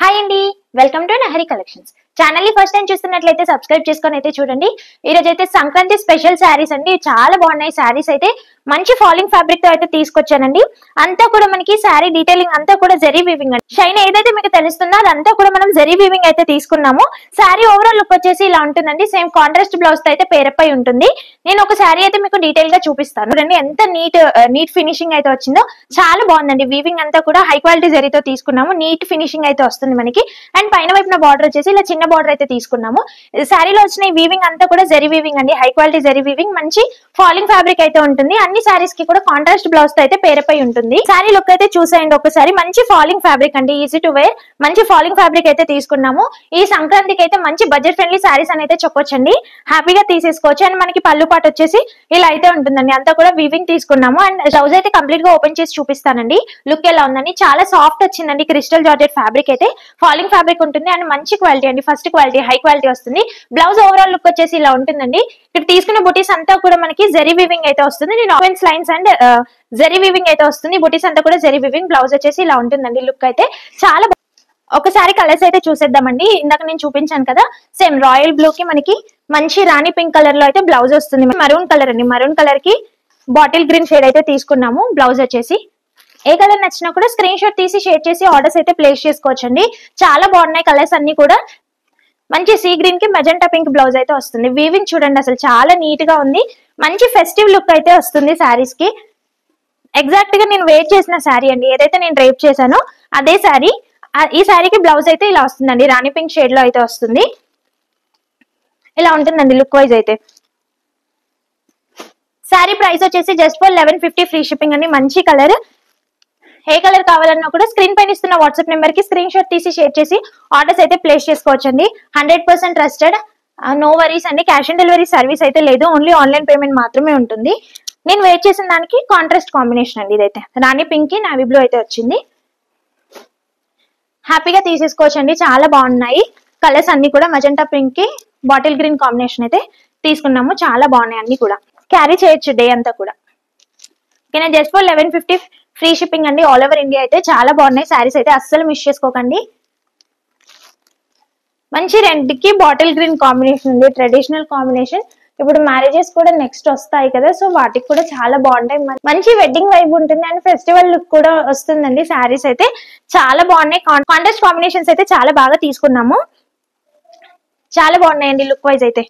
Hi అండి, welcome to Nahri collections. Channel ని first time చూస్తున్నట్లయితే సబ్స్క్రైబ్ చేసుకొని అయితే చూడండి. ఈ రోజు అయితే సంక్రాంతి స్పెషల్ శారీస్ అండి, చాలా బాగున్నాయి శారీస్ అయితే. మంచి ఫాలింగ్ ఫ్యాబ్రిక్ తో అయితే తీసుకొచ్చానండి. అంతా కూడా మనకి శారీ డీటెయిలింగ్ అంతా కూడా జరీ వీవింగ్ అండి. షైన్ ఏదైతే మీకు తెలుస్తుందో అదంతా కూడా మనం జరీ వీవింగ్ అయితే తీసుకున్నాము. శారీ ఓవరాల్ లుక్ వచ్చేసి ఇలా ఉంటుందండి. సేమ్ కాంట్రాస్ట్ బ్లౌజ్ తో అయితే పేరప్ అయి ఉంటుంది. నేను ఒక శారీ అయితే మీకు డీటెయిల్ గా చూపిస్తాను. చూడండి ఎంత నీట్ ఫినిషింగ్ అయితే వచ్చిందో, చాలా బాగుందండి. వీవింగ్ అంతా కూడా హై క్వాలిటీ జరీతో తీసుకున్నాము. నీట్ ఫినిషింగ్ అయితే వస్తుంది మనకి. అండ్ పైన వైపున బార్డర్ వచ్చేసి ఇలా చిన్న బార్డర్ అయితే తీసుకున్నాము. శారీలో వచ్చిన ఈ వీవింగ్ అంతా కూడా జరీ వీవింగ్ అండి, హై క్వాలిటీ జరీ వీవింగ్. మంచి ఫాలింగ్ ఫ్యాబ్రిక్ అయితే ఉంటుంది. అన్ని శారీస్ కి కూడా కాంట్రాస్ట్ బ్లౌజ్ తో అయితే పేరప్ అయి ఉంటుంది. శారీ లుక్ అయితే చూసేయండి ఒకసారి. మంచి ఫాలింగ్ ఫ్యాబ్రిక్ అండి, ఈజీ టు వేర్. మంచి ఫాలింగ్ ఫ్యాబ్రిక్ అయితే తీసుకున్నాము. ఈ సంక్రాంతికి అయితే మంచి బడ్జెట్ ఫ్రెండ్లీ శారీస్ అని అయితే చెప్పొచ్చండి. హ్యాపీగా తీసేసుకోవచ్చు. అండ్ మనకి పళ్ళు పాటు వచ్చేసి ఇలా అయితే ఉంటుందండి. అంతా కూడా వీవింగ్ తీసుకున్నాము. అండ్ బ్లౌజ్ అయితే కంప్లీట్ గా ఓపెన్ చేసి చూపిస్తానండి. లుక్ ఎలా ఉందండి, చాలా సాఫ్ట్ వచ్చిందండి. క్రిస్టల్ జార్జెట్ ఫ్యాబ్రిక్ అయితే ఫాలింగ్ ఫ్యాబ్రిక్ ఉంటుంది. అండ్ మంచి క్వాలిటీ అండి, ఫస్ట్ క్వాలిటీ, హై క్వాలిటీ వస్తుంది. బ్లౌజ్ ఓవరాల్ లుక్ వచ్చేసి ఇలా ఉంటుందండి. ఇక్కడ తీసుకున్న బుటీస్ అంతా కూడా మనకి జరీ వీవింగ్ అయితే వస్తుంది. నేను orange lines and zari weaving అయితే వస్తుంది. బుటీస్ అంతా కూడా జరీ వీవింగ్. బ్లౌజ్ వచ్చేసి ఇలా ఉంటుందండి. లుక్ అయితే చాలా ఒకసారి కలర్స్ అయితే చూసేద్దామండి. ఇందాక నేను చూపించాను కదా, సేమ్ రాయల్ బ్లూ కి మనకి మంచి రాణి పింక్ కలర్ లో అయితే బ్లౌజ్ వస్తుంది. మరూన్ కలర్ అండి, మరూన్ కలర్ కి బాటిల్ గ్రీన్ షేడ్ అయితే తీసుకున్నాము. బ్లౌజ్ వచ్చేసి ఏ కలర్ నచ్చినా కూడా స్క్రీన్ షాట్ తీసి షేర్ చేసి ఆర్డర్స్ అయితే ప్లేస్ చేసుకోవచ్చండి. చాలా బాగున్నాయి కలర్స్ అన్ని కూడా. మంచి సీ గ్రీన్ కి మెజెంటా పింక్ బ్లౌజ్ అయితే వస్తుంది. వీవింగ్ చూడండి అసలు చాలా నీట్ గా ఉంది. మంచి ఫెస్టివ్ లుక్ అయితే వస్తుంది శారీస్ కి. ఎగ్జాక్ట్ గా నేను వేర్ చేసిన శారీ అండి, ఏదైతే నేను డ్రైప్ చేశానో అదే శారీ. ఈ శారీకి బ్లౌజ్ అయితే ఇలా వస్తుందండి, రాణి పింక్ షేడ్ లో అయితే వస్తుంది. ఇలా ఉంటుందండి లుక్ వైజ్ అయితే. శారీ ప్రైస్ వచ్చేసి జస్ట్ ఫర్ 1150 ఫ్రీ షిప్పింగ్ అండి. మంచి కలర్. ఏ కలర్ కావాలన్నా కూడా స్క్రీన్ పైన ఇస్తున్న వాట్సాప్ నెంబర్ కి స్క్రీన్ షాట్ తీసి షేర్ చేసి ఆర్డర్స్ అయితే ప్లేస్ చేసుకోవచ్చండి. 100% ట్రస్టెడ్, నో వరీస్ అండి. క్యాష్ ఆన్ డెలివరీ సర్వీస్ అయితే లేదు, ఓన్లీ ఆన్లైన్ పేమెంట్ మాత్రమే ఉంటుంది. నేను వెయిట్ చేసిన దానికి కాంట్రాస్ట్ కాంబినేషన్ అండి. ఇదైతే రాణి పింక్ కి నావీ బ్లూ అయితే వచ్చింది. హ్యాపీగా తీసేసుకోవచ్చండి, చాలా బాగున్నాయి కలర్స్ అన్ని కూడా. మజెంటా పింక్ కి బాటిల్ గ్రీన్ కాంబినేషన్ అయితే తీసుకున్నాము. చాలా బాగున్నాయి అన్ని కూడా, క్యారీ చేయొచ్చు డే అంతా కూడా. ఓకేనా, జస్ట్ ఫర్ 1150 ఫ్రీ షిప్పింగ్ అండి, ఆల్ ఓవర్ ఇండియా అయితే. చాలా బాగున్నాయి శారీస్ అయితే, అస్సలు మిస్ చేసుకోకండి. మంచి రెడ్ కి బాటిల్ గ్రీన్ కాంబినేషన్ ఉంది, ట్రెడిషనల్ కాంబినేషన్. ఇప్పుడు మ్యారేజెస్ కూడా నెక్స్ట్ వస్తాయి కదా, సో వాటికి కూడా చాలా బాగుంటాయి. మంచి వెడ్డింగ్ వైబ్ ఉంటుంది అండ్ ఫెస్టివల్ లుక్ కూడా వస్తుందండి. శారీస్ అయితే చాలా బాగున్నాయి. కాంట్రాస్ట్ కాంబినేషన్స్ అయితే చాలా బాగా తీసుకున్నాము. చాలా బాగున్నాయండి లుక్ వైజ్ అయితే.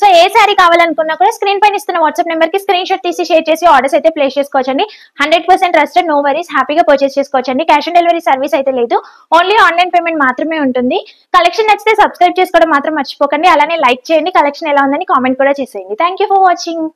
సో ఏ శారీ కావాలనుకున్నా కూడా స్క్రీన్ పైన ఇస్తున్న వాట్సాప్ నెంబర్ కి స్క్రీన్ షాట్ తీసి షేర్ చేసి ఆర్డర్స్ అయితే ప్లేస్ చేసుకోవచ్చండి. 100% ట్రస్టెడ్, నో వరీస్. హ్యాపీగా పర్చేస్ చేసుకోవచ్చండి. క్యాష్ ఆన్ డెలివరీ సర్వీస్ అయితే లేదు, ఓన్లీ ఆన్లైన్ పేమెంట్ మాత్రమే ఉంటుంది. కలెక్షన్ నచ్చితే సబ్స్క్రైబ్ చేసుకోవడం మాత్రం మర్చిపోకండి. అలానే లైక్ చేయండి. కలెక్షన్ ఎలా ఉందని కామెంట్ కూడా చేసేయండి. Thank you for watching.